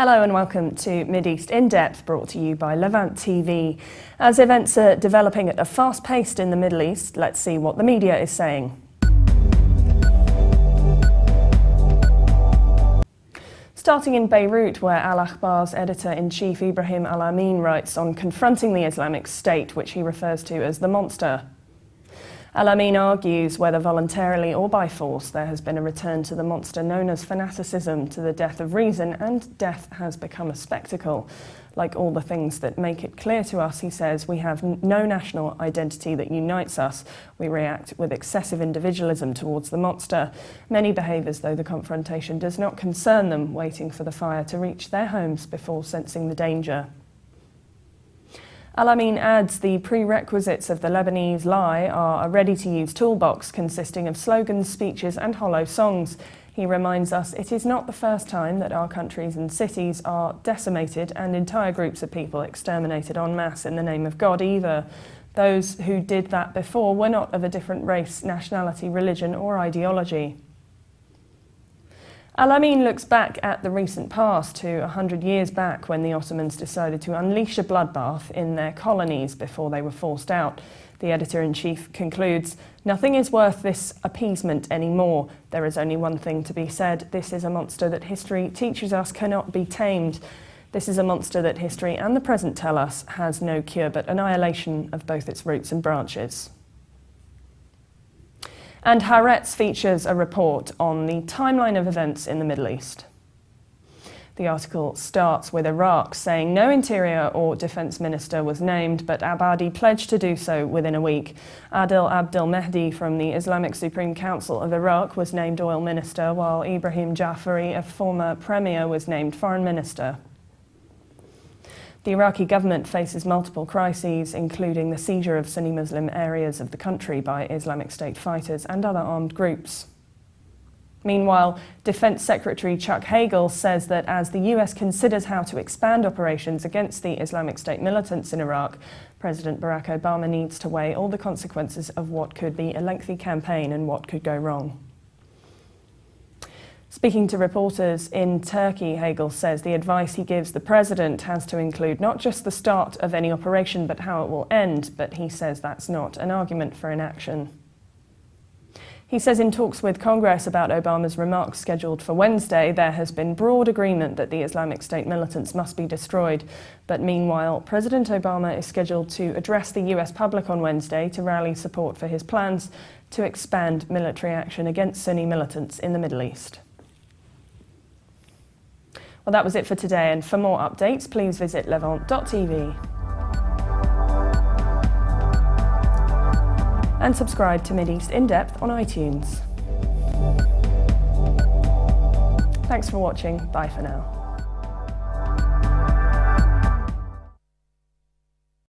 Hello and welcome to MidEast In-Depth, brought to you by Levant TV. As events are developing at a fast pace in the Middle East, let's see what the media is saying. Starting in Beirut, where Al-Akhbar's editor-in-chief Ibrahim Al-Amin writes on confronting the Islamic State, which he refers to as the monster. Al-Amin argues, whether voluntarily or by force, there has been a return to the monster known as fanaticism, to the death of reason, and death has become a spectacle. Like all the things that make it clear to us, he says, we have no national identity that unites us. We react with excessive individualism towards the monster. Many behave as though the confrontation does not concern them, waiting for the fire to reach their homes before sensing the danger. Al-Amin adds the prerequisites of the Lebanese lie are a ready-to-use toolbox consisting of slogans, speeches and hollow songs. He reminds us it is not the first time that our countries and cities are decimated and entire groups of people exterminated en masse in the name of God either. Those who did that before were not of a different race, nationality, religion or ideology. Al-Amin looks back at the recent past, to 100 years back, when the Ottomans decided to unleash a bloodbath in their colonies before they were forced out. The editor-in-chief concludes, "Nothing is worth this appeasement anymore. There is only one thing to be said. This is a monster that history teaches us cannot be tamed. This is a monster that history and the present tell us has no cure but annihilation of both its roots and branches." And Haaretz features a report on the timeline of events in the Middle East. The article starts with Iraq saying no interior or defence minister was named, but Abadi pledged to do so within a week. Adil Abdel Mehdi from the Islamic Supreme Council of Iraq was named oil minister, while Ibrahim Jafari, a former premier, was named foreign minister. The Iraqi government faces multiple crises, including the seizure of Sunni Muslim areas of the country by Islamic State fighters and other armed groups. Meanwhile, Defense Secretary Chuck Hagel says that as the US considers how to expand operations against the Islamic State militants in Iraq, President Barack Obama needs to weigh all the consequences of what could be a lengthy campaign and what could go wrong. Speaking to reporters in Turkey, Hagel says the advice he gives the president has to include not just the start of any operation but how it will end, but he says that's not an argument for inaction. He says in talks with Congress about Obama's remarks scheduled for Wednesday, there has been broad agreement that the Islamic State militants must be destroyed. But meanwhile, President Obama is scheduled to address the US public on Wednesday to rally support for his plans to expand military action against Sunni militants in the Middle East. Well, that was it for today, and for more updates, please visit levant.tv. And subscribe to MidEast In-Depth on iTunes. Thanks for watching. Bye for now.